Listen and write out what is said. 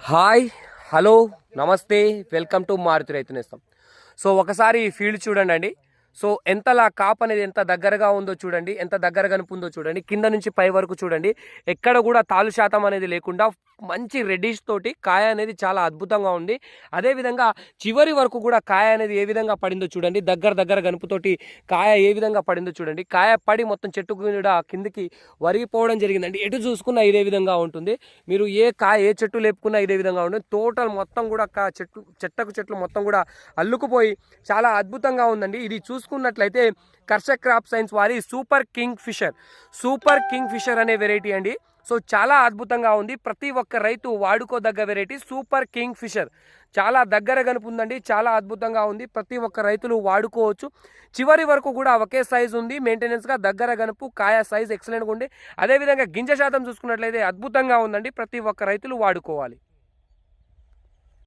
Hi, hello, నమస్తే, welcome to Maruti రైతు నేస్తం. సో ఒకసారి ఈ ఫీల్డ్ చూడండి. సో ఎంతలా కాప్ అనేది ఎంత దగ్గరగా ఉందో చూడండి, ఎంత దగ్గర కనుపుందో చూడండి. కింద నుంచి పై వరకు చూడండి, ఎక్కడ కూడా తాలు శాతం అనేది లేకుండా మంచి రెడ్డిష్ తోటి కాయ అనేది చాలా అద్భుతంగా ఉంది. అదేవిధంగా చివరి వరకు కూడా కాయ అనేది ఏ విధంగా పడిందో చూడండి. దగ్గర గనుపుతోటి కాయ ఏ విధంగా పడిందో చూడండి. కాయ పడి మొత్తం చెట్టు కూడా కిందికి వరిగిపోవడం జరిగిందండి. ఎటు చూసుకున్నా ఇదే విధంగా ఉంటుంది. మీరు ఏ చెట్టు లేపుకున్నా ఇదే విధంగా ఉంటుంది. టోటల్ మొత్తం కూడా చెట్లు మొత్తం కూడా అల్లుకుపోయి చాలా అద్భుతంగా ఉందండి. ఇది చూసుకున్నట్లయితే కర్షక్ క్రాప్ సైన్స్ వారి సూపర్ కింగ్ ఫిషర్ అనే వెరైటీ అండి. సో చాలా అద్భుతంగా ఉంది. ప్రతి ఒక్క రైతు వాడుకోదగ్గ వెరైటీ సూపర్ కింగ్ ఫిషర్. చాలా దగ్గర కనుపుందండి, చాలా అద్భుతంగా ఉంది. ప్రతి ఒక్క రైతులు వాడుకోవచ్చు. చివరి వరకు కూడా ఒకే సైజు ఉంది. మెయింటెనెన్స్గా దగ్గర గనుపు, కాయ సైజ్ ఎక్సలెంట్గా ఉంది. అదేవిధంగా గింజ శాతం చూసుకున్నట్లయితే అద్భుతంగా ఉందండి. ప్రతి ఒక్క రైతులు వాడుకోవాలి.